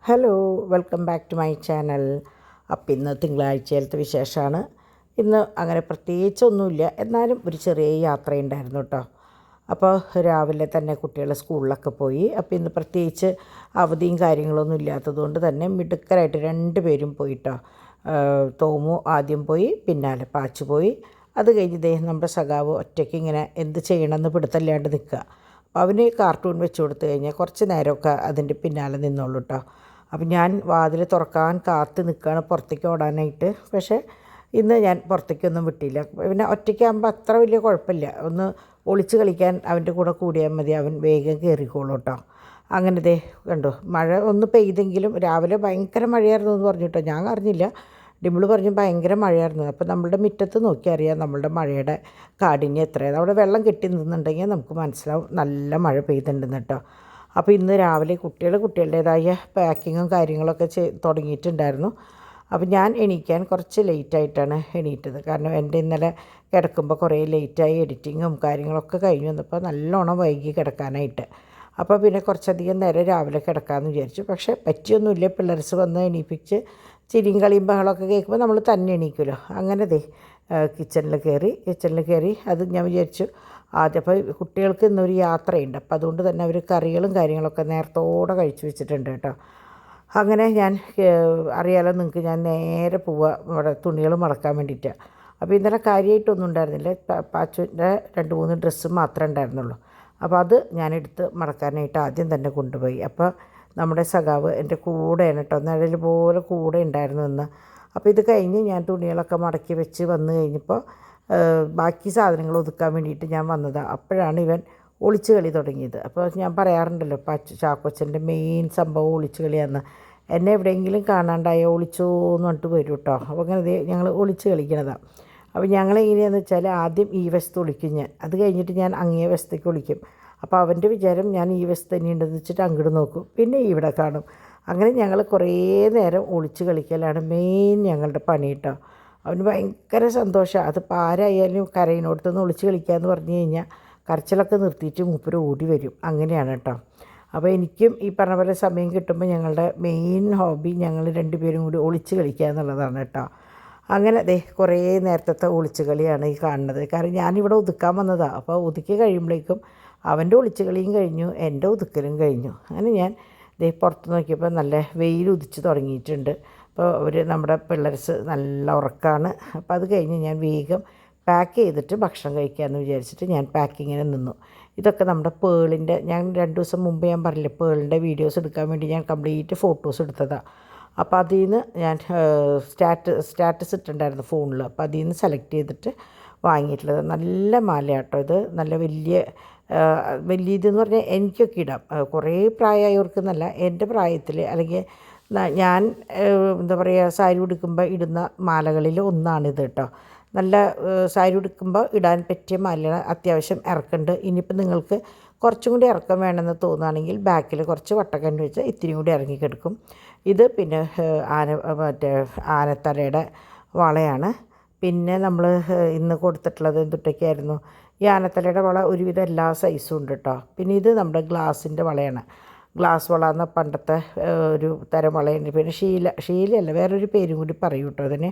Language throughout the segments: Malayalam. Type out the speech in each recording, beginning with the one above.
Hello, welcome back to my channel. അപ്പം ഇന്ന് തിങ്കളാഴ്ചയിലത്തെ വിശേഷമാണ്. ഇന്ന് അങ്ങനെ പ്രത്യേകിച്ചൊന്നുമില്ല, എന്നാലും ഒരു ചെറിയ യാത്രയുണ്ടായിരുന്നു കേട്ടോ. അപ്പോൾ രാവിലെ തന്നെ കുട്ടികൾ സ്കൂളിലൊക്കെ പോയി. അപ്പോൾ ഇന്ന് പ്രത്യേകിച്ച് അവധിയും കാര്യങ്ങളൊന്നും ഇല്ലാത്തതുകൊണ്ട് തന്നെ മിടുക്കരായിട്ട് 2 പേരും പോയിട്ടോ. തോമു ആദ്യം പോയി, പിന്നാലെ പാച്ചു പോയി. അത് കഴിഞ്ഞ് നമ്മുടെ സഖാവ് ഒറ്റയ്ക്ക് ഇങ്ങനെ എന്ത് ചെയ്യണമെന്ന് പിടുത്തല്ലാണ്ട് നിൽക്കുക. അപ്പോൾ അവന് കാർട്ടൂൺ വെച്ച് കൊടുത്തു കഴിഞ്ഞാൽ കുറച്ച് നേരമൊക്കെ അതിൻ്റെ പിന്നാലെ നിന്നോളൂ കേട്ടോ. അപ്പം ഞാൻ വാതിൽ തുറക്കാൻ കാത്ത് നിൽക്കുകയാണ് പുറത്തേക്ക് ഓടാനായിട്ട്. പക്ഷേ ഇന്ന് ഞാൻ പുറത്തേക്കൊന്നും വിട്ടില്ല. പിന്നെ ഒറ്റയ്ക്കാകുമ്പോൾ അത്ര വലിയ കുഴപ്പമില്ല. ഒന്ന് ഒളിച്ച് കളിക്കാൻ അവൻ്റെ കൂടെ കൂടിയാൽ മതി, അവൻ വേഗം കയറിക്കോളൂ കേട്ടോ. അങ്ങനെ കണ്ടു, മഴ ഒന്ന് പെയ്തെങ്കിലും രാവിലെ ഭയങ്കര മഴയായിരുന്നു എന്ന് പറഞ്ഞിട്ടോ. ഞാൻ അറിഞ്ഞില്ല, ഡിമ്പിൾ പറഞ്ഞു ഭയങ്കര മഴയായിരുന്നു. അപ്പോൾ നമ്മളുടെ മുറ്റത്ത് നോക്കി അറിയാം നമ്മളുടെ മഴയുടെ കാഠിന്യം എത്രയാണ്. അവിടെ വെള്ളം കെട്ടി നിന്നുണ്ടെങ്കിൽ നമുക്ക് മനസ്സിലാവും നല്ല മഴ പെയ്തിട്ടുണ്ടെന്ന് കേട്ടോ. അപ്പോൾ ഇന്ന് രാവിലെ കുട്ടികളുടേതായ പാക്കിങ്ങും കാര്യങ്ങളൊക്കെ തുടങ്ങിയിട്ടുണ്ടായിരുന്നു. അപ്പോൾ ഞാൻ എണീക്കാൻ കുറച്ച് ലേറ്റായിട്ടാണ് എണീറ്റത്. കാരണം എൻ്റെ ഇന്നലെ കിടക്കുമ്പോൾ കുറേ ലേറ്റായി എഡിറ്റിങ്ങും കാര്യങ്ങളൊക്കെ കഴിഞ്ഞ് വന്നപ്പോൾ നല്ലോണം വൈകി കിടക്കാനായിട്ട്. അപ്പോൾ പിന്നെ കുറച്ചധികം നേരം രാവിലെ കിടക്കാമെന്ന് വിചാരിച്ചു. പക്ഷേ പറ്റിയൊന്നുമില്ല. പിള്ളേർസ് വന്ന് എണീപ്പിച്ച് ചിരിയും കളിയും ബഹളമൊക്കെ കേൾക്കുമ്പോൾ നമ്മൾ തന്നെ എണീക്കുമല്ലോ. അങ്ങനെ കിച്ചണിൽ കയറി അത് ഞാൻ വിചാരിച്ചു ആദ്യം. അപ്പോൾ കുട്ടികൾക്ക് ഇന്നൊരു യാത്രയുണ്ട്. അപ്പോൾ അതുകൊണ്ട് തന്നെ അവർ കറികളും കാര്യങ്ങളൊക്കെ നേരത്തോടെ കഴിച്ച് വെച്ചിട്ടുണ്ട് കേട്ടോ. അങ്ങനെ ഞാൻ അറിയാലോ നിങ്ങൾക്ക്, ഞാൻ നേരെ പോവുക ഇവിടെ തുണികൾ മടക്കാൻ വേണ്ടിയിട്ടാണ്. അപ്പോൾ ഇന്നലെ കാര്യമായിട്ടൊന്നും ഉണ്ടായിരുന്നില്ല. പാച്ചുവിൻ്റെ 2-3 ഡ്രസ്സ് മാത്രമേ ഉണ്ടായിരുന്നുള്ളൂ. അപ്പോൾ അത് ഞാനെടുത്ത് മടക്കാനായിട്ട് ആദ്യം തന്നെ കൊണ്ടുപോയി. അപ്പോൾ നമ്മുടെ സഖാവ് എൻ്റെ കൂടെയാണ് കേട്ടോ, നിഴൽ പോലെ കൂടെ ഉണ്ടായിരുന്നു ഇന്ന്. അപ്പോൾ ഇത് കഴിഞ്ഞ് ഞാൻ തുണികളൊക്കെ മടക്കി വെച്ച് വന്നു കഴിഞ്ഞപ്പോൾ ബാക്കി സാധനങ്ങൾ ഒതുക്കാൻ വേണ്ടിയിട്ട് ഞാൻ വന്നതാണ്. അപ്പോഴാണ് ഇവൻ ഒളിച്ചു കളി തുടങ്ങിയത്. അപ്പോൾ ഞാൻ പറയാറുണ്ടല്ലോ, ചാക്കോച്ചൻ്റെ മെയിൻ സംഭവം ഒളിച്ചു കളിയാന്ന്. എന്നെ എവിടെയെങ്കിലും കാണാണ്ടായോ ഒളിച്ചോ എന്ന് പറഞ്ഞിട്ട് വരും കേട്ടോ. അപ്പോൾ അങ്ങനെ ഞങ്ങൾ ഒളിച്ചു കളിക്കണതാണ്. അപ്പോൾ ഞങ്ങളെങ്ങനെയാണെന്ന് വെച്ചാൽ ആദ്യം ഈ വശത്ത് ഒളിക്കും ഞാൻ, അത് കഴിഞ്ഞിട്ട് ഞാൻ അങ്ങേ വശത്തേക്ക് ഒളിക്കും. അപ്പോൾ അവൻ്റെ വിചാരം ഞാൻ ഈ വശത്ത് തന്നെ ഉണ്ടെന്ന് വെച്ചിട്ട് അങ്ങോട്ട് നോക്കും, പിന്നെ ഇവിടെ കാണും. അങ്ങനെ ഞങ്ങൾ കുറേ നേരം ഒളിച്ച് കളിക്കലാണ് മെയിൻ ഞങ്ങളുടെ പണി കേട്ടോ. അവന് ഭയങ്കര സന്തോഷമാണ്. അതിപ്പോൾ ആരായാലും കരയിനോടത്തുനിന്ന് ഒളിച്ച് കളിക്കാമെന്ന് പറഞ്ഞു കഴിഞ്ഞാൽ കരച്ചിലൊക്കെ നിർത്തിയിട്ട് മൂപ്പര് ഓടി വരും. അങ്ങനെയാണ് കേട്ടോ. അപ്പോൾ എനിക്കും ഈ പറഞ്ഞ പോലെ സമയം കിട്ടുമ്പോൾ ഞങ്ങളുടെ മെയിൻ ഹോബി ഞങ്ങൾ 2 പേരും കൂടി ഒളിച്ച് കളിക്കുക എന്നുള്ളതാണ് കേട്ടോ. അങ്ങനെ കുറേ നേരത്തെ ഒളിച്ച് കളിയാണ് ഈ കാണുന്നത്. കാരണം ഞാനിവിടെ ഒതുക്കാൻ വന്നതാണ്. അപ്പോൾ ഒതുക്കി കഴിയുമ്പോഴേക്കും അവൻ്റെ ഒളിച്ച് കളിയും കഴിഞ്ഞു, എൻ്റെ ഒതുക്കലും കഴിഞ്ഞു. അങ്ങനെ ഞാൻ പുറത്ത് നോക്കിയപ്പോൾ നല്ല വെയിൽ ഉദിച്ച് തുടങ്ങിയിട്ടുണ്ട്. അപ്പോൾ നമ്മുടെ പിള്ളേർസ് നല്ല ഉറക്കമാണ്. അപ്പോൾ അത് കഴിഞ്ഞ് ഞാൻ വേഗം പാക്ക് ചെയ്തിട്ട് ഭക്ഷണം കഴിക്കാമെന്ന് വിചാരിച്ചിട്ട് ഞാൻ പാക്കിങ്ങിന് നിന്നു. ഇതൊക്കെ നമ്മുടെ പേളിൻ്റെ, ഞാൻ 2 ദിവസം മുമ്പ് ഞാൻ പറഞ്ഞില്ലേ പേളിൻ്റെ വീഡിയോസ് എടുക്കാൻ വേണ്ടി ഞാൻ കംപ്ലീറ്റ് ഫോട്ടോസ് എടുത്തതാണ്. അപ്പോൾ അതിൽ നിന്ന് ഞാൻ സ്റ്റാറ്റസ് ഇട്ടിട്ടുണ്ടായിരുന്നു ഫോണിൽ. അപ്പോൾ അതിൽ നിന്ന് സെലക്ട് ചെയ്തിട്ട് വാങ്ങിയിട്ടുള്ളത് നല്ല മാലയാട്ടോ. ഇത് നല്ല വലിയ ഇതെന്ന് പറഞ്ഞാൽ എനിക്കൊക്കെ ഇടാം. കുറേ പ്രായമായവർക്കെന്നല്ല, എൻ്റെ പ്രായത്തിൽ അല്ലെങ്കിൽ ഞാൻ എന്താ പറയുക സാരി ഉടുക്കുമ്പോൾ ഇടുന്ന മാലകളിൽ ഒന്നാണിത് കേട്ടോ. നല്ല സാരി ഉടുക്കുമ്പോൾ ഇടാൻ പറ്റിയ മാലയാണ്. അത്യാവശ്യം ഇറക്കമുണ്ട്. ഇനിയിപ്പോൾ നിങ്ങൾക്ക് കുറച്ചും കൂടി ഇറക്കം വേണമെന്ന് തോന്നുകയാണെങ്കിൽ ബാക്കിൽ കുറച്ച് വട്ടക്കണ്ണി വെച്ച് ഇത്തിരി കൂടി ഇറങ്ങിക്കിടക്കും. ഇത് പിന്നെ ആനത്തലയുടെ വളയാണ്. പിന്നെ നമ്മൾ ഇന്ന് കൊടുത്തിട്ടുള്ളത് എന്തൊക്കെയായിരുന്നു, ഈ ആനത്തലയുടെ വള ഒരുവിധം എല്ലാ സൈസും ഉണ്ട് കേട്ടോ. പിന്നെ ഇത് നമ്മുടെ ഗ്ലാസിൻ്റെ വളയാണ്. ഗ്ലാസ് വള എന്ന പണ്ടത്തെ ഒരു തരം വളയുണ്ട്. പിന്നെ ഷീലയല്ല, വേറൊരു പേരും കൂടി പറയൂ കേട്ടോ അതിന്.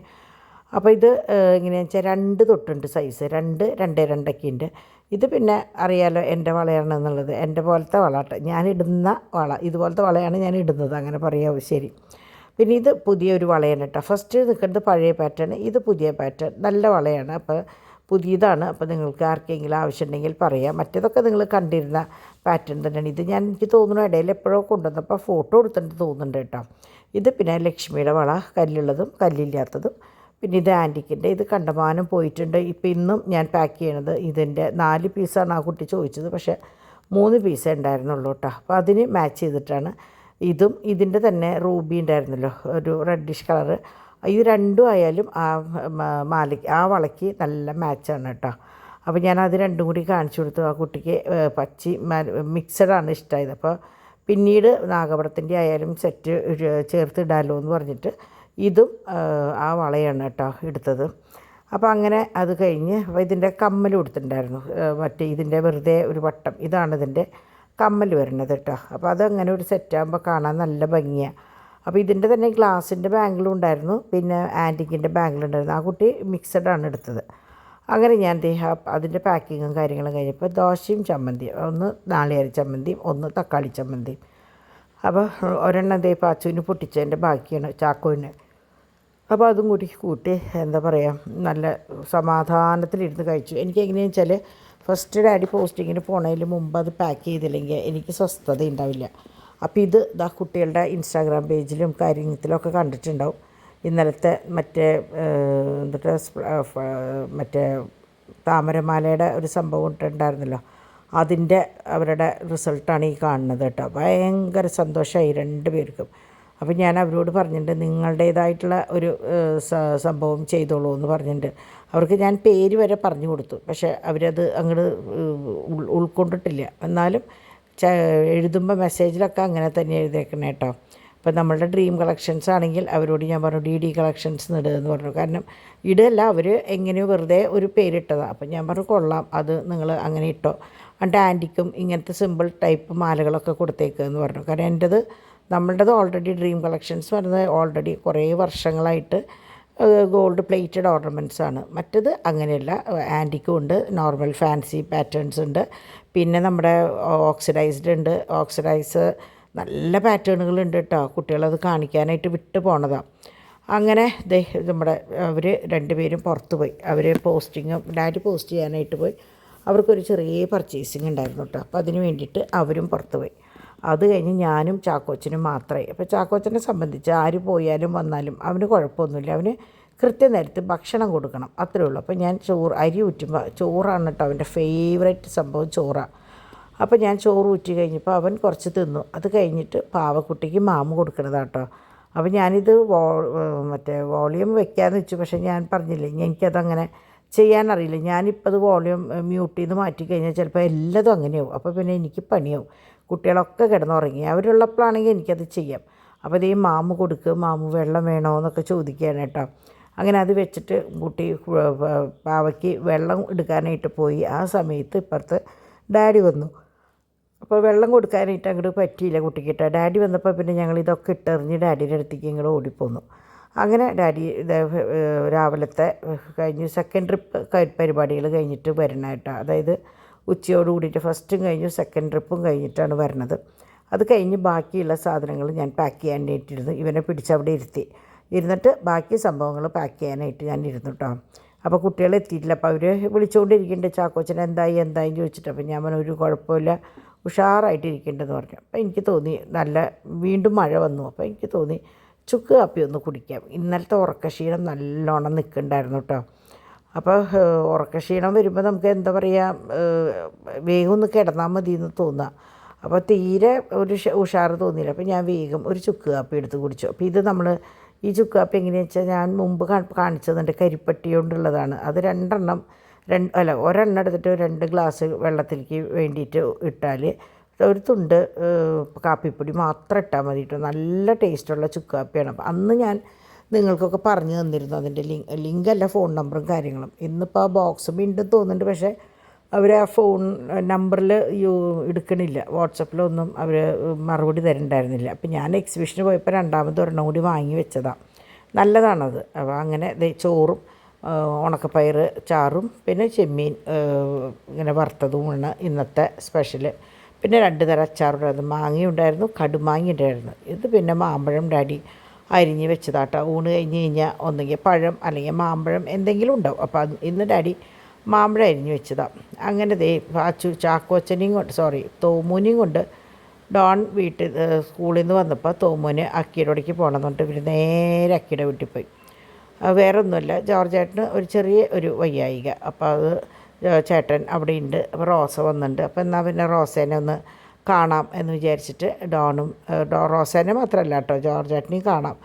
അപ്പോൾ ഇത് എങ്ങനെയാണെന്ന് വെച്ചാൽ 2 തൊട്ടുണ്ട് സൈസ്, 2, 2, 2 ഉണ്ട്. ഇത് പിന്നെ അറിയാലോ എൻ്റെ വളയാണെന്നുള്ളത്. എൻ്റെ പോലത്തെ വള കേട്ടോ, ഞാനിടുന്ന വള, ഇതുപോലത്തെ വളയാണ് ഞാൻ ഇടുന്നത്, അങ്ങനെ പറയാവൂ. ശരി. പിന്നെ ഇത് പുതിയൊരു വളയാണ് കേട്ടോ. ഫസ്റ്റ് നിൽക്കുന്നത് പഴയ പാറ്റേൺ, ഇത് പുതിയ പാറ്റേൺ. നല്ല വളയാണ്, അപ്പോൾ പുതിയതാണ്. അപ്പോൾ നിങ്ങൾക്ക് ആർക്കെങ്കിലും ആവശ്യമുണ്ടെങ്കിൽ പറയാം. മറ്റേതൊക്കെ നിങ്ങൾ കണ്ടിരുന്ന പാറ്റേൺ തന്നെയാണ്. ഇത് എനിക്ക് തോന്നുന്നു ഇടയിൽ എപ്പോഴോ കൊണ്ടുവന്നപ്പോൾ ഫോട്ടോ എടുത്തിട്ട് തോന്നുന്നുണ്ട് കേട്ടോ. ഇത് പിന്നെ ലക്ഷ്മിയുടെ വള, കല്ലുള്ളതും കല്ലില്ലാത്തതും. പിന്നെ ഇത് ആൻറ്റിക്കിൻ്റെ, ഇത് കണ്ടമാനം പോയിട്ടുണ്ട്. ഇപ്പോൾ ഇന്നും ഞാൻ പാക്ക് ചെയ്യണത് ഇതിൻ്റെ 4 പീസാണ് ആ കുട്ടി ചോദിച്ചത്, പക്ഷേ 3 പീസേ ഉണ്ടായിരുന്നുള്ളൂ കേട്ടോ. അപ്പോൾ അതിന് മാച്ച് ചെയ്തിട്ടാണ് ഇതും. ഇതിൻ്റെ തന്നെ റൂബി ഉണ്ടായിരുന്നല്ലോ, ഒരു റെഡിഷ് കളറ്. ഇത് 2 ആയാലും ആ വളയ്ക്ക് നല്ല മാച്ചാണ് കേട്ടോ. അപ്പോൾ ഞാനത് 2 കൂടി കാണിച്ചു കൊടുത്തു. ആ കുട്ടിക്ക് പച്ചി മിക്സഡാണ് ഇഷ്ടമായത്. അപ്പോൾ പിന്നീട് നാഗപടത്തിൻ്റെ ആയാലും സെറ്റ് ചേർത്തിടാമല്ലോ എന്ന് പറഞ്ഞിട്ട് ഇതും ആ വളയാണ് കേട്ടോ എടുത്തത്. അപ്പോൾ അങ്ങനെ അത് കഴിഞ്ഞ് അപ്പോൾ ഇതിൻ്റെ കമ്മൽ കൊടുത്തിട്ടുണ്ടായിരുന്നു. മറ്റേ ഇതിൻ്റെ വെറുതെ ഒരു വട്ടം, ഇതാണ് ഇതിൻ്റെ കമ്മൽ വരുന്നത് കേട്ടോ. അപ്പോൾ അതങ്ങനെ ഒരു സെറ്റാകുമ്പോൾ കാണാൻ നല്ല ഭംഗിയാണ്. അപ്പോൾ ഇതിൻ്റെ തന്നെ ഗ്ലാസിൻ്റെ ബാങ്കിളും ഉണ്ടായിരുന്നു, പിന്നെ ആൻറ്റിക്കിൻ്റെ ബാങ്കിലുണ്ടായിരുന്നു. ആ കുട്ടി മിക്സഡാണ് എടുത്തത്. അങ്ങനെ ഞാൻ അതിൻ്റെ പാക്കിങ്ങും കാര്യങ്ങളും കഴിഞ്ഞപ്പോൾ ദോശയും ചമ്മന്തിയും, ഒന്ന് നാളികേര ചമ്മന്തിയും ഒന്ന് തക്കാളി ചമ്മന്തിയും. അപ്പോൾ ഒരെണ്ണം പാച്ചുവിന് പൊട്ടിച്ചതിൻ്റെ ബാക്കിയാണ് ചാക്കോവിന്. അപ്പോൾ അതും കൂട്ടി എന്താ പറയുക, നല്ല സമാധാനത്തിലിരുന്ന് കഴിച്ചു. എനിക്ക് എങ്ങനെയാണെന്ന് വെച്ചാൽ ഫസ്റ്റ് ഡാഡി പോസ്റ്റിങ്ങിന് പോണതിന് മുമ്പ് അത് പാക്ക് ചെയ്തില്ലെങ്കിൽ എനിക്ക് സ്വസ്ഥത ഉണ്ടാവില്ല. അപ്പോൾ ഇത് കുട്ടികളുടെ ഇൻസ്റ്റാഗ്രാം പേജിലും കാര്യത്തിലൊക്കെ കണ്ടിട്ടുണ്ടാവും. ഇന്നലത്തെ മറ്റേ താമരമാലയുടെ ഒരു സംഭവം ഇട്ടുണ്ടായിരുന്നല്ലോ, അതിൻ്റെ അവരുടെ റിസൾട്ടാണ് ഈ കാണുന്നത് കേട്ടോ. ഭയങ്കര സന്തോഷമായി 2 പേർക്കും. അപ്പോൾ ഞാൻ അവരോട് പറഞ്ഞിട്ടുണ്ട്, നിങ്ങളുടേതായിട്ടുള്ള ഒരു സംഭവം ചെയ്തോളൂ എന്ന് പറഞ്ഞിട്ടുണ്ട്. അവർക്ക് ഞാൻ പേര് വരെ പറഞ്ഞു കൊടുത്തു, പക്ഷേ അവരത് അങ്ങോട്ട് ഉൾക്കൊണ്ടിട്ടില്ല. എന്നാലും എഴുതുമ്പോൾ മെസ്സേജിലൊക്കെ അങ്ങനെ തന്നെ എഴുതിയേക്കണേ കേട്ടോ. അപ്പോൾ നമ്മളുടെ ഡ്രീം കളക്ഷൻസ് ആണെങ്കിൽ അവരോട് ഞാൻ പറഞ്ഞു DD കളക്ഷൻസ് ഇടുകയെന്ന് പറഞ്ഞു. കാരണം ഇടല്ല, അവർ എങ്ങനെയോ വെറുതെ ഒരു പേരിട്ടതാണ്. അപ്പം ഞാൻ പറഞ്ഞു കൊള്ളാം, അത് നിങ്ങൾ അങ്ങനെ ഇട്ടോ. എന്നിട്ട് ആൻറ്റിക്കും ഇങ്ങനത്തെ സിമ്പിൾ ടൈപ്പ് മാലകളൊക്കെ കൊടുത്തേക്കെന്ന് പറഞ്ഞു. കാരണം നമ്മളുടേത് ഓൾറെഡി ഡ്രീം കളക്ഷൻസ് പറയുന്നത് ഓൾറെഡി കുറേ വർഷങ്ങളായിട്ട് ഗോൾഡ് പ്ലേറ്റഡ് ഓർണമെൻറ്റ്സ് ആണ്. മറ്റത് അങ്ങനെയല്ല, ആൻറ്റിക്കും ഉണ്ട്, നോർമൽ ഫാൻസി പാറ്റേൺസ് ഉണ്ട്, പിന്നെ നമ്മുടെ ഓക്സിഡൈസ്ഡ് ഉണ്ട്. ഓക്സിഡൈസ് നല്ല പാറ്റേണുകളുണ്ട് കേട്ടോ. കുട്ടികളത് കാണിക്കാനായിട്ട് വിട്ടു പോണതാണ്. അങ്ങനെ നമ്മുടെ അവർ 2 പേരും പുറത്ത് പോയി. അവർ ഡാഡി പോസ്റ്റ് ചെയ്യാനായിട്ട് പോയി. അവർക്കൊരു ചെറിയ പർച്ചേസിങ് ഉണ്ടായിരുന്നു കേട്ടോ. അപ്പോൾ അതിന് വേണ്ടിയിട്ട് അവരും പുറത്ത് പോയി. അത് കഴിഞ്ഞ് ഞാനും ചാക്കോച്ചനും മാത്രമേ. അപ്പോൾ ചാക്കോച്ചനെ സംബന്ധിച്ച് ആര് പോയാലും വന്നാലും അവന് കുഴപ്പമൊന്നുമില്ല. അവന് കൃത്യനേരത്ത് ഭക്ഷണം കൊടുക്കണം, അത്രേ ഉള്ളൂ. അപ്പോൾ ഞാൻ അരി ഊറ്റുമ്പോൾ ചോറാണ് കേട്ടോ അവൻ്റെ ഫേവറേറ്റ് സംഭവം, ചോറാണ്. അപ്പോൾ ഞാൻ ചോറ് ഊറ്റി കഴിഞ്ഞപ്പോൾ അവൻ കുറച്ച് തിന്നു. അത് കഴിഞ്ഞിട്ട് പാവക്കുട്ടിക്ക് മാമു കൊടുക്കണതാട്ടോ. അപ്പോൾ ഞാനിത് വോളിയം വെക്കാമെന്ന് വെച്ചു. പക്ഷേ ഞാൻ പറഞ്ഞില്ലേ, എനിക്കതങ്ങനെ ചെയ്യാനറിയില്ല. ഞാനിപ്പോൾ അത് വോളിയം മ്യൂട്ടിൽ നിന്ന് മാറ്റിക്കഴിഞ്ഞാൽ ചിലപ്പോൾ എല്ലാതും അങ്ങനെയാവും. അപ്പോൾ പിന്നെ എനിക്ക് പണിയാവും. കുട്ടികളൊക്കെ കിടന്നുറങ്ങി, അവരുള്ളപ്പോഴാണെങ്കിൽ എനിക്കത് ചെയ്യാം. അപ്പോൾ ഇതേ മാമു മാമു വെള്ളം വേണോ എന്നൊക്കെ ചോദിക്കുകയാണ് കേട്ടോ. അങ്ങനെ അത് വെച്ചിട്ട് കുട്ടി പാവയ്ക്ക് വെള്ളം എടുക്കാനായിട്ട് പോയി. ആ സമയത്ത് ഇപ്പുറത്ത് ഡാഡി വന്നു. അപ്പോൾ വെള്ളം കൊടുക്കാനായിട്ട് അങ്ങോട്ട് പറ്റിയില്ല കുട്ടിക്കിട്ട്. ഡാഡി വന്നപ്പോൾ പിന്നെ ഞങ്ങൾ ഇതൊക്കെ ഇട്ടെറിഞ്ഞ് ഡാഡിയുടെ അടുത്തേക്ക് ഇങ്ങോട്ട് ഓടിപ്പോന്നു. അങ്ങനെ ഡാഡി രാവിലത്തെ കഴിഞ്ഞ് സെക്കൻഡ് ട്രിപ്പ് പരിപാടികൾ കഴിഞ്ഞിട്ട് വരണമായിട്ടാണ്. അതായത് ഉച്ചയോട് കൂടിയിട്ട് ഫസ്റ്റും കഴിഞ്ഞു സെക്കൻഡ് ട്രിപ്പും കഴിഞ്ഞിട്ടാണ് വരണത്. അത് കഴിഞ്ഞ് ബാക്കിയുള്ള സാധനങ്ങൾ ഞാൻ പാക്ക് ചെയ്യാനായിട്ടിരുന്നു. ഇവനെ പിടിച്ചവിടെ ഇരുന്നിട്ട് ബാക്കി സംഭവങ്ങൾ പാക്ക് ചെയ്യാനായിട്ട് ഞാൻ ഇരുന്നു കേട്ടോ. അപ്പോൾ കുട്ടികൾ എത്തിയിട്ടില്ല. അപ്പോൾ അവർ വിളിച്ചുകൊണ്ടിരിക്കുന്നുണ്ട്, ചാക്കോച്ചൻ എന്തായി ചോദിച്ചിട്ട്. അപ്പോൾ ഞാൻ ഒരു കുഴപ്പമില്ല, ഉഷാറായിട്ടിരിക്കേണ്ടതെന്ന് പറഞ്ഞു. അപ്പോൾ എനിക്ക് തോന്നി വീണ്ടും മഴ വന്നു. അപ്പോൾ എനിക്ക് തോന്നി ചുക്ക് കാപ്പി ഒന്ന് കുടിക്കാം. ഇന്നലത്തെ ഉറക്കക്ഷീണം നല്ലോണം നിൽക്കുന്നുണ്ടായിരുന്നു കേട്ടോ. അപ്പോൾ ഉറക്കക്ഷീണം വരുമ്പോൾ നമുക്ക് എന്താ പറയുക, വേഗം ഒന്ന് കിടന്നാൽ മതി എന്ന് തോന്നുക. അപ്പോൾ തീരെ ഒരു ഉഷാറ് തോന്നിയില്ല. അപ്പോൾ ഞാൻ വേഗം ഒരു ചുക്ക് കാപ്പി എടുത്ത് കുടിച്ചു. അപ്പോൾ ഇത് ഈ ചുക്ക് കാപ്പി എങ്ങനെയാണെന്ന് വെച്ചാൽ ഞാൻ മുമ്പ് കാണിച്ചതുണ്ട്, കരിപ്പട്ടി കൊണ്ടുള്ളതാണ്. അത് ഒരെണ്ണം എടുത്തിട്ട് 2 ഗ്ലാസ് വെള്ളത്തിലേക്ക് വേണ്ടിയിട്ട് ഇട്ടാൽ ഒരു തുണ്ട് കാപ്പിപ്പൊടി മാത്രം ഇട്ടാൽ മതി കേട്ടോ. നല്ല ടേസ്റ്റുള്ള ചുക്ക് കാപ്പിയാണ്. അപ്പോൾ അന്ന് ഞാൻ നിങ്ങൾക്കൊക്കെ പറഞ്ഞു തന്നിരുന്നു അതിൻ്റെ ലിങ്കല്ല, ഫോൺ നമ്പറും കാര്യങ്ങളും. ഇന്നിപ്പോൾ ആ ബോക്സ് വീണ്ടും തോന്നുന്നുണ്ട്, പക്ഷേ അവർ ആ ഫോൺ നമ്പറിൽ എടുക്കണില്ല. വാട്സപ്പിലൊന്നും അവർ മറുപടി തരണ്ടായിരുന്നില്ല. അപ്പോൾ ഞാൻ എക്സിബിഷന് പോയപ്പോൾ 2ാമത് ഒരെണ്ണം കൂടി വാങ്ങി വെച്ചതാണ്. നല്ലതാണത്. അപ്പോൾ അങ്ങനെ ചോറും ഉണക്കപ്പയർ ചാറും പിന്നെ ചെമ്മീൻ ഇങ്ങനെ വറുത്തതുമാണ് ഇന്നത്തെ സ്പെഷ്യൽ. പിന്നെ 2 തരം അച്ചാറുണ്ടായിരുന്നു. മാങ്ങയുണ്ടായിരുന്നു, കടുമാങ്ങ ഉണ്ടായിരുന്നു. ഇത് പിന്നെ മാമ്പഴം ഡാഡി അരിഞ്ഞ് വെച്ചതാട്ടോ. ഊണ് കഴിഞ്ഞ് കഴിഞ്ഞാൽ ഒന്നുകിൽ പഴം അല്ലെങ്കിൽ മാമ്പഴം എന്തെങ്കിലും ഉണ്ടാവും. അപ്പോൾ ഇന്ന് ഡാഡി മാമ്പഴം അരിഞ്ഞ് വെച്ചതാണ്. അങ്ങനെ ചാക്കോച്ചനെയും തോമൂനെയും കൊണ്ട് ഡോൺ സ്കൂളിൽ നിന്ന് വന്നപ്പോൾ തോമൂന് അക്കിയുടെ അവിടേക്ക് പോകണമെന്നുണ്ട്. ഇവർ നേരെ അക്കിയുടെ വീട്ടിൽ പോയി. വേറെ ഒന്നുമില്ല, ജോർജേട്ടന് ഒരു ചെറിയ വയ്യായിക. അപ്പോൾ അത് ചേട്ടൻ അവിടെ ഉണ്ട്. അപ്പോൾ റോസ വന്നിട്ടുണ്ട്. അപ്പോൾ എന്നാൽ പിന്നെ റോസേനെ ഒന്ന് കാണാം എന്ന് വിചാരിച്ചിട്ട് റോസേനെ മാത്രമല്ല കേട്ടോ, ജോർജേട്ടനെയും കാണാം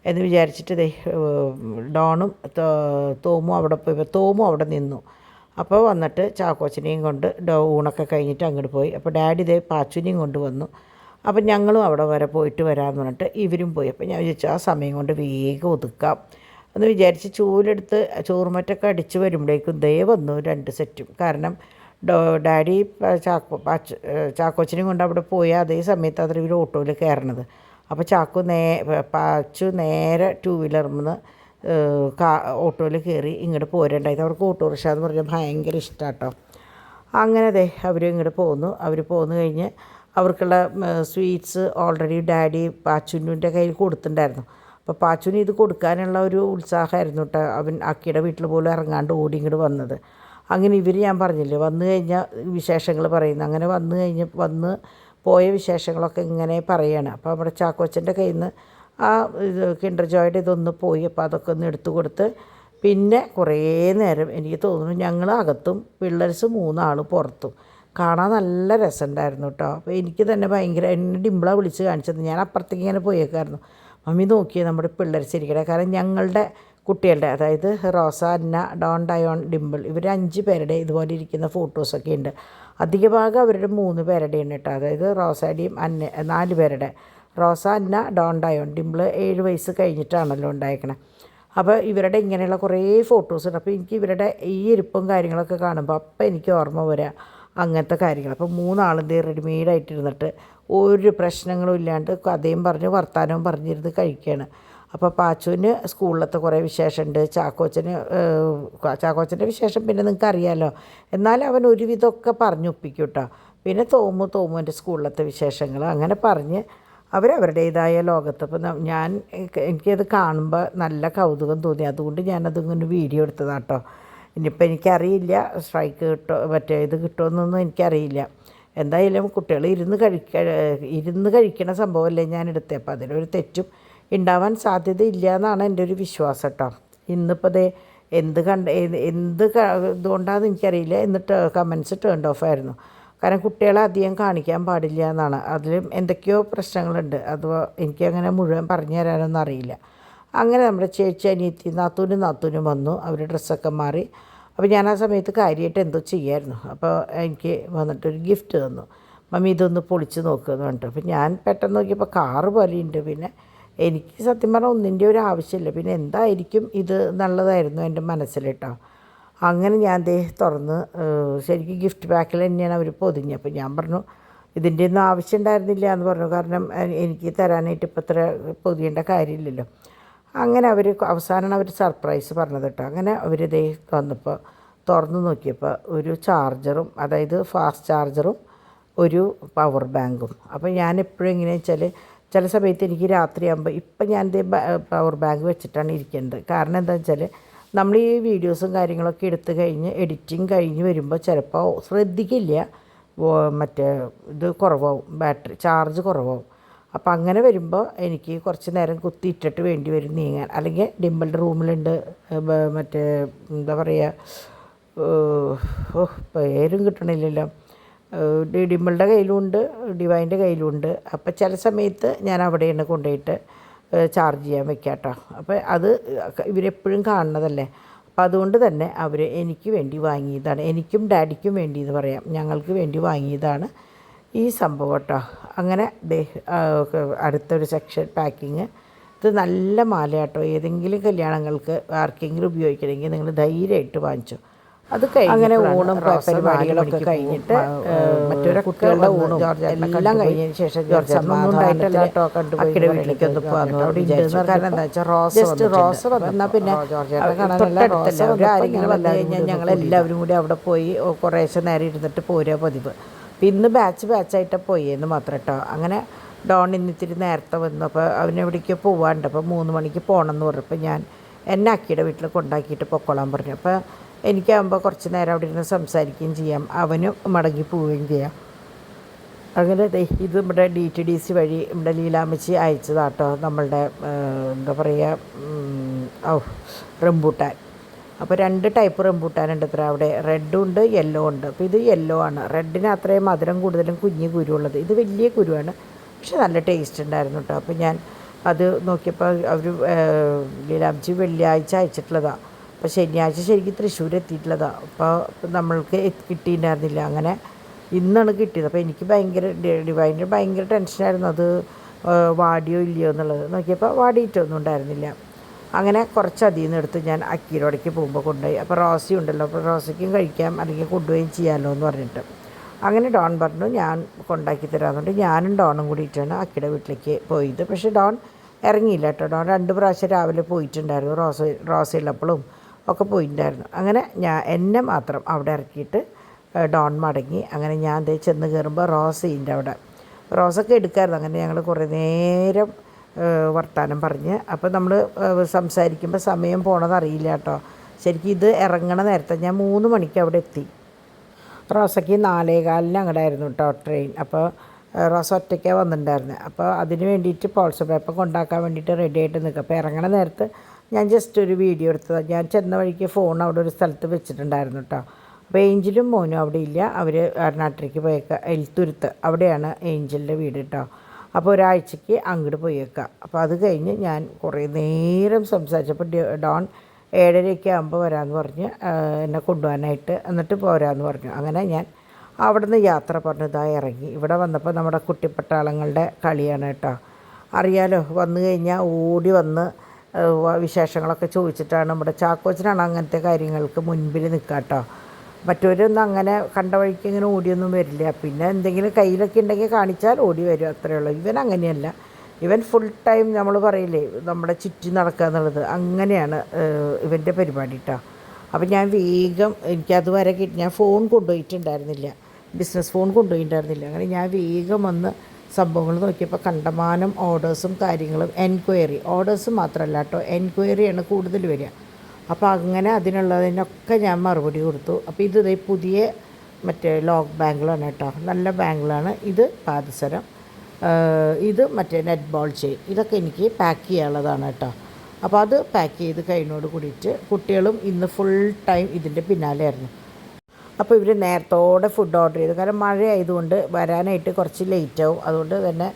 എന്ന് വിചാരിച്ചിട്ട് ഡോണും തോമും അവിടെ പോയി. തോമും അവിടെ നിന്നു. അപ്പോൾ വന്നിട്ട് ചാക്കോച്ചനെയും കൊണ്ട് ഊണൊക്കെ കഴിഞ്ഞിട്ട് അങ്ങോട്ട് പോയി. അപ്പോൾ ഡാഡി പാച്ചുനെയും കൊണ്ട് വന്നു. അപ്പം ഞങ്ങളും അവിടെ വരെ പോയിട്ട് വരാമെന്ന് പറഞ്ഞിട്ട് ഇവരും പോയി. അപ്പോൾ ഞാൻ വിചാരിച്ചു ആ സമയം കൊണ്ട് വേഗം ഒതുക്കാം എന്ന് വിചാരിച്ച് ചൂലെടുത്ത് ചോറുമറ്റൊക്കെ അടിച്ച് വരുമ്പോഴേക്കും വന്നു 2 സെറ്റും. കാരണം ഡാഡി ചാക്കോച്ചനെയും കൊണ്ട് അവിടെ പോയി അതേ സമയത്ത് ഇവർ ഓട്ടോയിൽ കയറണത്. അപ്പോൾ പാച്ചു നേരെ 2 വീലറിൽ ഓട്ടോയിൽ കയറി ഇങ്ങോട്ട് പോരണ്ടായത്. അവർക്ക് ഓട്ടോറിക്ഷ എന്ന് പറഞ്ഞാൽ ഭയങ്കര ഇഷ്ടമാണ് കേട്ടോ. അങ്ങനെ അവർ ഇങ്ങോട്ട് പോന്നു. അവർ പോന്നു കഴിഞ്ഞ് അവർക്കുള്ള സ്വീറ്റ്സ് ഓൾറെഡി ഡാഡി പാച്ചുവിൻ്റെ കയ്യിൽ കൊടുത്തിട്ടുണ്ടായിരുന്നു. അപ്പോൾ പാച്ചുവിന് ഇത് കൊടുക്കാനുള്ള ഒരു ഉത്സാഹമായിരുന്നു കേട്ടോ. അവൻ അക്കിയുടെ വീട്ടിൽ പോലും ഇറങ്ങാണ്ട് ഓടി ഇങ്ങോട്ട് വന്നത്. അങ്ങനെ ഞാൻ പറഞ്ഞില്ലേ, വന്നു കഴിഞ്ഞാൽ വിശേഷങ്ങൾ പറയുന്നു. അങ്ങനെ വന്ന് പോയ വിശേഷങ്ങളൊക്കെ ഇങ്ങനെ പറയുകയാണ്. അപ്പോൾ നമ്മുടെ ചാക്കോച്ചൻ്റെ കയ്യിൽ നിന്ന് ആ കിൻഡർ ജോയുടെ ഇതൊന്ന് പോയി. അപ്പോൾ അതൊക്കെ ഒന്ന് എടുത്തു കൊടുത്ത് പിന്നെ കുറേ നേരം എനിക്ക് തോന്നുന്നു ഞങ്ങൾ അകത്തും പിള്ളേർസ് 3 ആൾ പുറത്തും. കാണാൻ നല്ല രസമുണ്ടായിരുന്നു കേട്ടോ. അപ്പോൾ എനിക്ക് തന്നെ ഭയങ്കര എന്നെ ഡിംപിള വിളിച്ച് കാണിച്ചത്. ഞാൻ അപ്പുറത്തേക്ക് ഇങ്ങനെ പോയേക്കായിരുന്നു. മമ്മി നോക്കിയേ നമ്മുടെ പിള്ളേർസിരിക്കട്ടെ. കാരണം ഞങ്ങളുടെ കുട്ടികളുടെ, അതായത് റോസ, അന്ന, ഡോൺ, ഡയോൺ, ഡിംപിൾ, ഇവർ 5 പേരുടെ ഇതുപോലെ ഇരിക്കുന്ന ഫോട്ടോസൊക്കെ ഉണ്ട്. അധിക ഭാഗം അവരുടെ 3 പേരുടെയാണ് കേട്ടോ. അതായത് റോസയുടെയും 4 പേരുടെ, റോസ, അന്ന, ഡോൺ, ഡയോൺ. ഡിംപിൾ 7 വയസ്സ് കഴിഞ്ഞിട്ടാണല്ലോ ഉണ്ടായേക്കണേ. അപ്പോൾ ഇവരുടെ ഇങ്ങനെയുള്ള കുറേ ഫോട്ടോസ് ഉണ്ട്. അപ്പോൾ എനിക്ക് ഇവരുടെ ഈ ഇരിപ്പും കാര്യങ്ങളൊക്കെ കാണുമ്പോൾ അപ്പോൾ എനിക്ക് ഓർമ്മ വരിക അങ്ങനത്തെ കാര്യങ്ങൾ. അപ്പോൾ 3 ആളും റെഡിമെയ്ഡായിട്ടിരുന്നിട്ട് ഒരു പ്രശ്നങ്ങളും ഇല്ലാണ്ട് കഥയും പറഞ്ഞ് വർത്താനവും പറഞ്ഞിരുന്ന് കഴിക്കുകയാണ്. അപ്പോൾ പാച്ചുവിന് സ്കൂളിലത്തെ കുറേ വിശേഷമുണ്ട്. ചാക്കോച്ചൻ്റെ വിശേഷം പിന്നെ നിങ്ങൾക്ക് അറിയാമല്ലോ. എന്നാലും അവൻ ഒരുവിധമൊക്കെ പറഞ്ഞൊപ്പിക്കും കേട്ടോ. പിന്നെ തോമുൻ്റെ സ്കൂളിലത്തെ വിശേഷങ്ങൾ അങ്ങനെ പറഞ്ഞ് അവരവരുടേതായ ലോകത്ത്. അപ്പോൾ എനിക്കത് കാണുമ്പോൾ നല്ല കൗതുകം തോന്നി. അതുകൊണ്ട് ഞാനതിങ്ങനെ വീഡിയോ എടുത്തതാണ് കേട്ടോ. ഇനിയിപ്പോൾ എനിക്കറിയില്ല സ്ട്രൈക്ക് ഇത് കിട്ടുമെന്നൊന്നും എനിക്കറിയില്ല. എന്തായാലും കുട്ടികൾ ഇരുന്ന് കഴിക്കണ സംഭവമല്ലേ ഞാൻ എടുത്തത്. അപ്പോൾ അതിലൊരു തെറ്റും ഉണ്ടാവാൻ സാധ്യതയില്ല എന്നാണ് എൻ്റെ ഒരു വിശ്വാസം കേട്ടോ. ഇന്നിപ്പോൾ എന്ത് ഇതുകൊണ്ടാണെന്ന് എനിക്കറിയില്ല. എന്നിട്ട് കമൻസ് ടേൺഡ് ഓഫ് ആയിരുന്നു. കാരണം കുട്ടികളെ അധികം കാണിക്കാൻ പാടില്ല എന്നാണ്. അതിലും എന്തൊക്കെയോ പ്രശ്നങ്ങളുണ്ട്. അത് എനിക്കങ്ങനെ മുഴുവൻ പറഞ്ഞു തരാനൊന്നും അറിയില്ല. അങ്ങനെ നമ്മുടെ ചേച്ചി, അനിയത്തി, നാത്തൂനും വന്നു. അവർ ഡ്രസ്സൊക്കെ മാറി. അപ്പോൾ ഞാൻ ആ സമയത്ത് കാര്യമായിട്ട് എന്തോ ചെയ്യായിരുന്നു. അപ്പോൾ എനിക്ക് വന്നിട്ടൊരു ഗിഫ്റ്റ് തന്നു. മമ്മി ഇതൊന്ന് പൊളിച്ച് നോക്കുമെന്ന് പറഞ്ഞിട്ട്. അപ്പോൾ ഞാൻ പെട്ടെന്ന് നോക്കിയപ്പോൾ കാറ് പോലെയുണ്ട്. പിന്നെ എനിക്ക് സത്യം പറഞ്ഞാൽ ഒന്നിൻ്റെ ഒരു ആവശ്യമില്ല. പിന്നെ എന്തായിരിക്കും ഇത് നല്ലതായിരുന്നു എൻ്റെ മനസ്സിൽ കേട്ടോ. അങ്ങനെ ഞാൻ തുറന്ന് ശരിക്കും ഗിഫ്റ്റ് പാക്കിൽ തന്നെയാണ് അവർ പൊതിഞ്ഞത്. അപ്പോൾ ഞാൻ പറഞ്ഞു ഇതിൻ്റെ ഒന്നും ആവശ്യം ഉണ്ടായിരുന്നില്ല എന്ന് പറഞ്ഞു. കാരണം എനിക്ക് തരാനായിട്ട് ഇപ്പോൾ ഇത്ര പൊതിയേണ്ട കാര്യമില്ലല്ലോ. അങ്ങനെ അവസാനമാണ് അവർ സർപ്രൈസ് പറഞ്ഞത് കേട്ടോ. അങ്ങനെ അവർ തുറന്ന് നോക്കിയപ്പോൾ ഒരു ചാർജറും, അതായത് ഫാസ്റ്റ് ചാർജറും ഒരു പവർ ബാങ്കും. അപ്പോൾ ഞാൻ എപ്പോഴും എങ്ങനെയാണെന്ന് വെച്ചാൽ ചില സമയത്ത് എനിക്ക് രാത്രിയാകുമ്പോൾ ഇപ്പം ഞാൻ പവർ ബാങ്ക് വെച്ചിട്ടാണ് ഇരിക്കുന്നത്. കാരണം എന്താണെന്ന് വെച്ചാൽ നമ്മൾ ഈ വീഡിയോസും കാര്യങ്ങളൊക്കെ എടുത്തു കഴിഞ്ഞ് എഡിറ്റിങ് കഴിഞ്ഞ് വരുമ്പോൾ ചിലപ്പോൾ ശ്രദ്ധിക്കില്ല, ഇത് കുറവാവും, ബാറ്ററി ചാർജ് കുറവാവും. അപ്പോൾ അങ്ങനെ വരുമ്പോൾ എനിക്ക് കുറച്ച് നേരം കുത്തിയിട്ടിട്ട് വേണ്ടി വരും നീങ്ങാൻ. അല്ലെങ്കിൽ ഡിംപിളുടെ റൂമിലുണ്ട് എന്താ പറയുക, പേരും കിട്ടണില്ലല്ലോ, ഡിംപിളുടെ കയ്യിലുണ്ട്, ഡിവൈൻ്റെ കയ്യിലുണ്ട്. അപ്പോൾ ചില സമയത്ത് ഞാൻ അവിടെയാണ് കൊണ്ടുപോയിട്ട് ചാർജ് ചെയ്യാൻ വെക്കാം കേട്ടോ. അപ്പോൾ അത് ഇവരെപ്പോഴും കാണുന്നതല്ലേ. അപ്പോൾ അതുകൊണ്ട് തന്നെ അവർ എനിക്ക് വേണ്ടി വാങ്ങിയതാണ്. എനിക്കും ഡാഡിക്കും വേണ്ടി എന്ന് പറയാം, ഞങ്ങൾക്ക് വേണ്ടി വാങ്ങിയതാണ് ഈ സംഭവം കേട്ടോ. അങ്ങനെ അടുത്തൊരു സെക്ഷൻ പാക്കിങ്. ഇത് നല്ല മാല കേട്ടോ. ഏതെങ്കിലും കല്യാണങ്ങൾക്ക് ആർക്കെങ്കിലും ഉപയോഗിക്കണമെങ്കിൽ നിങ്ങൾ ധൈര്യമായിട്ട് വാങ്ങിച്ചു. അത് അങ്ങനെ ഊണും പരിപാടികളൊക്കെ കഴിഞ്ഞിട്ട് മറ്റൊരു കുട്ടികളുടെ ഊണും എല്ലാം കഴിഞ്ഞതിന് ശേഷം അക്കിയുടെ വീട്ടിലേക്കൊന്ന് പോകാൻ അവിടെ ഉണ്ട്. കാരണം എന്താ വെച്ചാൽ റോസ് വന്നാൽ പിന്നെ തൊട്ടടുത്തല്ല, ആരെങ്കിലും വന്നു കഴിഞ്ഞാൽ ഞങ്ങളെല്ലാവരും കൂടി അവിടെ പോയി കുറേശ്ശെ നേരം ഇരുന്നിട്ട് പോരുക പതിവ്. ഇന്ന് ബാച്ചായിട്ട് പോയെന്ന് മാത്രം കേട്ടോ. അങ്ങനെ ഡോൺ ഇന്നിത്തിരി നേരത്തെ വന്നു. അപ്പോൾ അവനെവിടേക്കോ പോവാണ്ട്. അപ്പോൾ 3 മണിക്ക് പോകണമെന്ന് പറഞ്ഞപ്പോൾ ഞാൻ എന്നെ അക്കിയുടെ വീട്ടിൽ കൊണ്ടാക്കിയിട്ട് പൊക്കോളാൻ പറഞ്ഞു. അപ്പോൾ എനിക്കാകുമ്പോൾ കുറച്ച് നേരം അവിടെ ഇരുന്ന് സംസാരിക്കുകയും ചെയ്യാം, അവനും മടങ്ങി പോവുകയും ചെയ്യാം. അങ്ങനെ ഇത് നമ്മുടെ DTDC വഴി നമ്മുടെ ലീലാമ്മച്ചി അയച്ചതാട്ടോ നമ്മളുടെ എന്താ പറയുക റംബൂട്ടാൻ. അപ്പോൾ 2 ടൈപ്പ് റംബൂട്ടാനുണ്ട് അത്ര അവിടെ, റെഡും ഉണ്ട് യെല്ലോ ഉണ്ട്. അപ്പോൾ ഇത് യെല്ലോ ആണ്. റെഡിന് അത്രയും മധുരം കൂടുതലും കുഞ്ഞു കുരുവുള്ളത്, ഇത് വലിയ കുരുവാണ്, പക്ഷെ നല്ല ടേസ്റ്റ് ഉണ്ടായിരുന്നു കേട്ടോ. അപ്പോൾ ഞാൻ അത് നോക്കിയപ്പോൾ അവർ ലീലാമ്മച്ചി വെള്ളിയാഴ്ച അയച്ചിട്ടുള്ളതാണ്. അപ്പോൾ ശനിയാഴ്ച ശരിക്കും തൃശ്ശൂർ എത്തിയിട്ടുള്ളതാണ്. അപ്പോൾ നമ്മൾക്ക് കിട്ടിയിട്ടുണ്ടായിരുന്നില്ല. അങ്ങനെ ഇന്നാണ് കിട്ടിയത്. അപ്പോൾ എനിക്ക് ഡിവൈൻ്റെ ഭയങ്കര ടെൻഷനായിരുന്നു, അത് വാടിയോ ഇല്ലയോ എന്നുള്ളത്. നോക്കിയപ്പോൾ വാടിയിട്ടൊന്നും ഉണ്ടായിരുന്നില്ല. അങ്ങനെ കുറച്ചധികം നിന്ന് എടുത്ത് ഞാൻ അക്കീരോടേക്ക് പോകുമ്പോൾ കൊണ്ടുപോയി. അപ്പോൾ റോസി ഉണ്ടല്ലോ, അപ്പോൾ റോസയ്ക്കും കഴിക്കാം അല്ലെങ്കിൽ കൊണ്ടുപോയി ചെയ്യാമല്ലോ എന്ന് പറഞ്ഞിട്ട് അങ്ങനെ ഡോൺ പറഞ്ഞു ഞാൻ കൊണ്ടാക്കി തരാമെന്നുണ്ട്. ഞാനും ഡോണും കൂടിയിട്ടാണ് അക്കിയുടെ വീട്ടിലേക്ക് പോയത്. പക്ഷേ ഡോൺ ഇറങ്ങിയില്ല കേട്ടോ. ഡോൺ 2 പ്രാവശ്യം രാവിലെ പോയിട്ടുണ്ടായിരുന്നു. റോസയുള്ളപ്പോഴും ഒക്കെ പോയിട്ടുണ്ടായിരുന്നു. അങ്ങനെ എന്നെ മാത്രം അവിടെ ഇറക്കിയിട്ട് ഡോൺ മടങ്ങി. അങ്ങനെ ഞാൻ ദേ ചെന്ന് കയറുമ്പോൾ റോസയുണ്ട് അവിടെ. റോസൊക്കെ എടുക്കാമായിരുന്നു. അങ്ങനെ ഞങ്ങൾ കുറേ നേരം വർത്താനം പറഞ്ഞ്. അപ്പോൾ നമ്മൾ സംസാരിക്കുമ്പോൾ സമയം പോണത് അറിയില്ല കേട്ടോ. ശരിക്കും ഇത് ഇറങ്ങണ നേരത്തെ ഞാൻ 3 മണിക്ക് അവിടെ എത്തി. റോസയ്ക്ക് 4:15 അങ്ങോട്ടായിരുന്നു കേട്ടോ ട്രെയിൻ. അപ്പോൾ റോസ ഒറ്റയ്ക്കാണ് വന്നിട്ടുണ്ടായിരുന്നത്. അപ്പോൾ അതിന് വേണ്ടിയിട്ട് പോൾസോ പേപ്പർ കൊണ്ടാക്കാൻ വേണ്ടിയിട്ട് റെഡി ആയിട്ട് നിൽക്കുക. അപ്പോൾ ഇറങ്ങണ നേരത്ത് ഞാൻ ജസ്റ്റ് ഒരു വീഡിയോ എടുത്തതാണ്. ഞാൻ ചെന്ന വഴിക്ക് ഫോൺ അവിടെ ഒരു സ്ഥലത്ത് വെച്ചിട്ടുണ്ടായിരുന്നു കേട്ടോ. അപ്പോൾ ഏഞ്ചലും മോനും അവിടെ ഇല്ല. അവർ നാട്ടിലേക്ക് പോയേക്കുക. എൽത്തുരുത്ത് അവിടെയാണ് ഏഞ്ചലിൻ്റെ വീട് കേട്ടോ. അപ്പോൾ ഒരാഴ്ചയ്ക്ക് അങ്ങോട്ട് പോയേക്കുക. അപ്പോൾ അത് കഴിഞ്ഞ് ഞാൻ കുറേ നേരം സംസാരിച്ചപ്പോൾ ഡോൺ 7:30 ആകുമ്പോൾ വരാമെന്ന് പറഞ്ഞ് എന്നെ കൊണ്ടുപോകാനായിട്ട്, എന്നിട്ട് പോരാമെന്ന് പറഞ്ഞു. അങ്ങനെ ഞാൻ അവിടെ നിന്ന് യാത്ര പറഞ്ഞതായി ഇറങ്ങി. ഇവിടെ വന്നപ്പോൾ നമ്മുടെ കുട്ടിപ്പട്ടാളങ്ങളുടെ കളിയാണ് കേട്ടോ. അറിയാലോ, വന്നു കഴിഞ്ഞാൽ ഓടി വന്ന് വിശേഷങ്ങളൊക്കെ ചോദിച്ചിട്ടാണ്. നമ്മുടെ ചാക്കോച്ചനാണ് അങ്ങനത്തെ കാര്യങ്ങൾക്ക് മുൻപിൽ നിൽക്കുക കേട്ടോ. മറ്റവരൊന്നും അങ്ങനെ കണ്ട വഴിക്ക് ഇങ്ങനെ ഓടിയൊന്നും വരില്ല. പിന്നെ എന്തെങ്കിലും കയ്യിലൊക്കെ ഉണ്ടെങ്കിൽ കാണിച്ചാൽ ഓടി വരും, അത്രയേ ഉള്ളൂ. ഇവൻ അങ്ങനെയല്ല. ഇവൻ ഫുൾ ടൈം നമ്മൾ പറയില്ലേ നമ്മുടെ ചുറ്റി നടക്കുക എന്നുള്ളത്, അങ്ങനെയാണ് ഇവൻ്റെ പരിപാടി കേട്ടോ. അപ്പം ഞാൻ വേഗം എനിക്കതുവരെ ഞാൻ ഫോൺ കൊണ്ടുപോയിട്ടുണ്ടായിരുന്നില്ല, ബിസിനസ് ഫോൺ കൊണ്ടുപോയിട്ടുണ്ടായിരുന്നില്ല. അങ്ങനെ ഞാൻ വേഗം വന്ന് സംഭവങ്ങൾ നോക്കിയപ്പോൾ കണ്ടമാനം ഓർഡേഴ്സും കാര്യങ്ങളും, എൻക്വയറി ഓർഡേഴ്സ് മാത്രമല്ല കേട്ടോ, എൻക്വയറിയാണ് കൂടുതൽ വരിക. അപ്പോൾ അങ്ങനെ അതിനുള്ളതിനൊക്കെ ഞാൻ മറുപടി കൊടുത്തു. അപ്പോൾ ഇത് പുതിയ മറ്റേ ലോക്ക് ബാങ്കിളാണ് കേട്ടോ, നല്ല ബാങ്കിളാണ്. ഇത് പാദസരം, ഇത് മറ്റേ നെറ്റ് ബോൾ ചെയിൻ, ഇതൊക്കെ എനിക്ക് പാക്ക് ചെയ്യാനുള്ളതാണ് കേട്ടോ. അപ്പോൾ അത് പാക്ക് ചെയ്ത് കഴിഞ്ഞോട് കൂടിയിട്ട് കുട്ടികളും ഇന്ന് ഫുൾ ടൈം ഇതിൻ്റെ പിന്നാലെയായിരുന്നു. അപ്പോൾ ഇവർ നേരത്തോടെ ഫുഡ് ഓർഡർ ചെയ്തു. കാരണം മഴ ആയതുകൊണ്ട് വരാനായിട്ട് കുറച്ച് ലേറ്റാവും. അതുകൊണ്ട് തന്നെ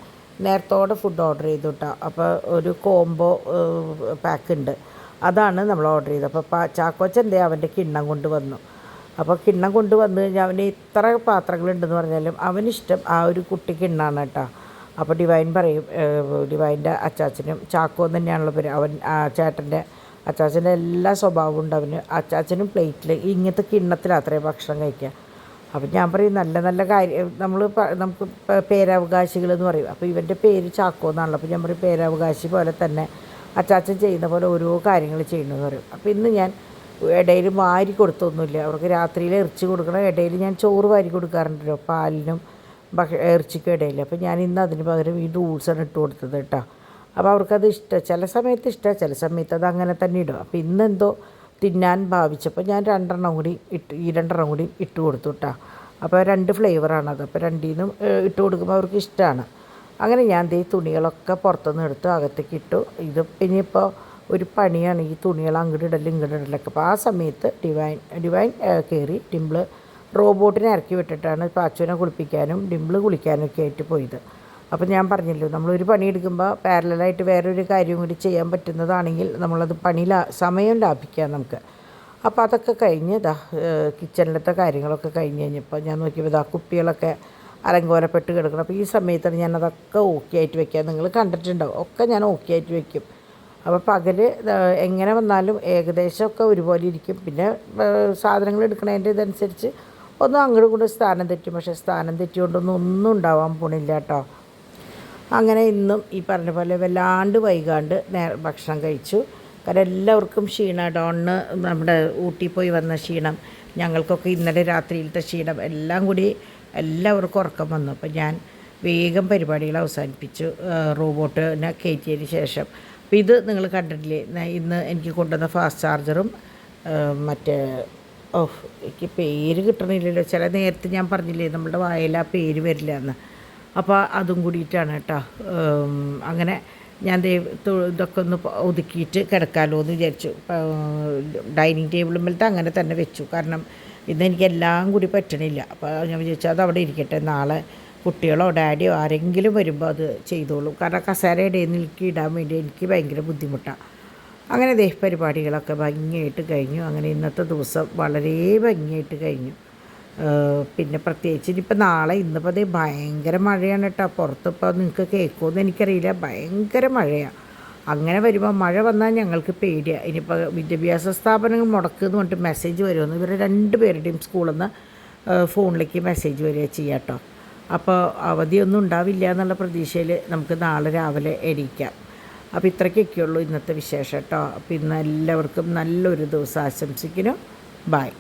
നേരത്തോടെ ഫുഡ് ഓർഡർ ചെയ്തു കേട്ടോ. അപ്പോൾ ഒരു കോംബോ പാക്ക് ഉണ്ട്, അതാണ് നമ്മൾ ഓർഡർ ചെയ്തത്. അപ്പോൾ ചാക്കോച്ചൻ്റെ അവൻ്റെ കിണ്ണം കൊണ്ട് വന്നു. അപ്പോൾ കിണ്ണം കൊണ്ട് വന്നു കഴിഞ്ഞാൽ അവന് ഇത്ര പാത്രങ്ങളുണ്ടെന്ന് പറഞ്ഞാലും അവനിഷ്ടം ആ ഒരു കുട്ടി കിണ്ണാണ് കേട്ടോ. അപ്പോൾ ഡിവൈൻ പറയും, ഡിവൈൻ്റെ അച്ചാച്ചനും ചാക്കോ തന്നെയാണല്ലോ പേര്. അവൻ ചേട്ടൻ്റെ അച്ചാച്ചൻ്റെ എല്ലാ സ്വഭാവവും ഉണ്ട് അവന്. അച്ചാച്ചനും പ്ലേറ്റിൽ ഇങ്ങനത്തെ കിണ്ണത്തിലത്രേ ഭക്ഷണം കഴിക്കുക. അപ്പം ഞാൻ പറയും നല്ല നല്ല കാര്യം നമുക്ക് പേരവകാശികൾ എന്ന് പറയും. അപ്പോൾ ഇവൻ്റെ പേര് ചാക്കോ എന്നാണല്ലോ. അപ്പോൾ ഞാൻ പറയും പേരവകാശി പോലെ തന്നെ അച്ചാച്ചൻ ചെയ്യുന്ന പോലെ ഓരോ കാര്യങ്ങൾ ചെയ്യണമെന്ന് പറയും. അപ്പോൾ ഇന്ന് ഞാൻ ഇടയിൽ വാരി കൊടുത്തൊന്നുമില്ല. അവർക്ക് രാത്രിയിൽ ഇറച്ചി കൊടുക്കണം. ഇടയിൽ ഞാൻ ചോറ് വാരി കൊടുക്കാറുണ്ടല്ലോ, പാലിനും ഇറച്ചിക്കും ഇടയിൽ. അപ്പോൾ ഞാൻ ഇന്ന് അതിന് പകരം ഈ ഡൂൾസാണ് ഇട്ട് കൊടുത്തത് കേട്ടോ. അപ്പോൾ അവർക്കത് ഇഷ്ടം, ചില സമയത്ത് ഇഷ്ടം, ചില സമയത്ത് അത് അങ്ങനെ തന്നെ ഇടും. അപ്പോൾ ഇന്നെന്തോ തിന്നാൻ ഭാവിച്ചപ്പോൾ ഞാൻ 2 കൂടി ഇട്ട് കൊടുത്തു കേട്ടോ. അപ്പോൾ 2 ഫ്ലേവറാണത്. അപ്പോൾ 2 ഇട്ട് കൊടുക്കുമ്പോൾ അവർക്ക് ഇഷ്ടമാണ്. അങ്ങനെ ഞാൻ തുണികളൊക്കെ പുറത്തുനിന്ന് എടുത്ത് അകത്തേക്ക് ഇട്ടു. ഇത് ഇനിയിപ്പോൾ ഒരു പണിയാണ് ഈ തുണികൾ അങ്ങോട്ട് ഇടലൊക്കെ. അപ്പോൾ ആ സമയത്ത് ഡിവൈൻ കയറി ഡിംപിള് റോബോട്ടിനെ ഇറക്കി വിട്ടിട്ടാണ് പാച്ചുവിനെ കുളിപ്പിക്കാനും ഡിംപിള് കുളിക്കാനും ഒക്കെ ആയിട്ട് പോയത്. അപ്പോൾ ഞാൻ പറഞ്ഞല്ലോ, നമ്മളൊരു പണിയെടുക്കുമ്പോൾ പാരലായിട്ട് വേറൊരു കാര്യം കൂടി ചെയ്യാൻ പറ്റുന്നതാണെങ്കിൽ നമ്മളത് സമയം ലാഭിക്കാം നമുക്ക്. അപ്പോൾ അതൊക്കെ കഴിഞ്ഞ് കിച്ചണിലത്തെ കാര്യങ്ങളൊക്കെ കഴിഞ്ഞ് കഴിഞ്ഞപ്പോൾ ഞാൻ നോക്കിയപ്പോൾ കുപ്പികളൊക്കെ അലങ്കോലപ്പെട്ട് കിടക്കണം. അപ്പോൾ ഈ സമയത്താണ് ഞാനതൊക്കെ ഓക്കെ ആയിട്ട് വയ്ക്കുക. നിങ്ങൾ കണ്ടിട്ടുണ്ടാവും, ഒക്കെ ഞാൻ ഓക്കെ ആയിട്ട് വയ്ക്കും. അപ്പോൾ പകൽ എങ്ങനെ വന്നാലും ഏകദേശമൊക്കെ ഒരുപോലെ ഇരിക്കും. പിന്നെ സാധനങ്ങൾ എടുക്കണതിൻ്റെ ഇതനുസരിച്ച് ഒന്നും അങ്ങോട്ടും കൂടെ സ്ഥാനം തെറ്റും. പക്ഷേ സ്ഥാനം ഒന്നും ഉണ്ടാവാൻ പോണില്ല കേട്ടോ. അങ്ങനെ ഇന്നും ഈ പറഞ്ഞ പോലെ വല്ലാണ്ട് വൈകാണ്ട് ഭക്ഷണം കഴിച്ചു. കാരണം എല്ലാവർക്കും ക്ഷീണം. ഡോണിന് നമ്മുടെ ഊട്ടി പോയി വന്ന ക്ഷീണം, ഞങ്ങൾക്കൊക്കെ ഇന്നലെ രാത്രിയിലത്തെ ക്ഷീണം, എല്ലാം കൂടി എല്ലാവർക്കും ഉറക്കം വന്നു. അപ്പോൾ ഞാൻ വേഗം പരിപാടികൾ അവസാനിപ്പിച്ചു റോബോട്ടിനെ കയറ്റിയതിന് ശേഷം. അപ്പോൾ ഇത് നിങ്ങൾ കണ്ടിട്ടില്ലേ, ഇന്ന് എനിക്ക് കൊണ്ടുവന്ന ഫാസ്റ്റ് ചാർജറും മറ്റേ എനിക്ക് പേര് കിട്ടണില്ലല്ലോ, ചില നേരത്തെ ഞാൻ പറഞ്ഞില്ലേ നമ്മളുടെ വായിൽ ആ പേര് വരില്ല എന്ന്. അപ്പോൾ അതും കൂടിയിട്ടാണ് കേട്ടോ. അങ്ങനെ ഞാൻ ഇതൊക്കെ ഒന്ന് ഒതുക്കിയിട്ട് കിടക്കാമല്ലോ എന്ന് വിചാരിച്ചു. ഡൈനിങ് ടേബിളുമ്പോഴത്തെ അങ്ങനെ തന്നെ വെച്ചു. കാരണം ഇന്നെനിക്ക് എല്ലാം കൂടി പറ്റണില്ല. അപ്പോൾ ഞാൻ വിചാരിച്ചു അത് അവിടെ ഇരിക്കട്ടെ, നാളെ കുട്ടികളോ ഡാഡിയോ ആരെങ്കിലും വരുമ്പോൾ അത് ചെയ്തോളും. കാരണം കസേരയുടെ നിൽക്കി ഇടാൻ വേണ്ടി എനിക്ക് ഭയങ്കര ബുദ്ധിമുട്ടാണ്. അങ്ങനെ പരിപാടികളൊക്കെ ഭംഗിയായിട്ട് കഴിഞ്ഞു. അങ്ങനെ ഇന്നത്തെ ദിവസം വളരെ ഭംഗിയായിട്ട് കഴിഞ്ഞു. പിന്നെ പ്രത്യേകിച്ച് ഇനിയിപ്പോൾ നാളെ ഇന്നിപ്പോൾ ഭയങ്കര മഴയാണ് കേട്ടോ. പുറത്തിപ്പോൾ നിങ്ങൾക്ക് കേൾക്കുമെന്ന് എനിക്കറിയില്ല, ഭയങ്കര മഴയാണ്. അങ്ങനെ വരുമ്പോൾ മഴ വന്നാൽ ഞങ്ങൾക്ക് പേടിയാണ്. ഇനിയിപ്പോൾ വിദ്യാഭ്യാസ സ്ഥാപനങ്ങൾ മുടക്കുമെന്ന് പറഞ്ഞിട്ട് മെസ്സേജ് വരുമെന്ന്. ഇവരെ 2 പേരുടെയും സ്കൂളിൽ നിന്ന് ഫോണിലേക്ക് മെസ്സേജ് വരിക ചെയ്യാം കേട്ടോ. അപ്പോൾ അവധിയൊന്നും ഉണ്ടാവില്ല എന്നുള്ള പ്രതീക്ഷയിൽ നമുക്ക് നാളെ രാവിലെ എണീക്കാം. അപ്പോൾ ഇത്രയ്ക്കൊക്കെയുള്ളൂ ഇന്നത്തെ വിശേഷം കേട്ടോ. അപ്പോൾ ഇന്ന് എല്ലാവർക്കും നല്ലൊരു ദിവസം ആശംസിക്കുന്നു. ബായ്.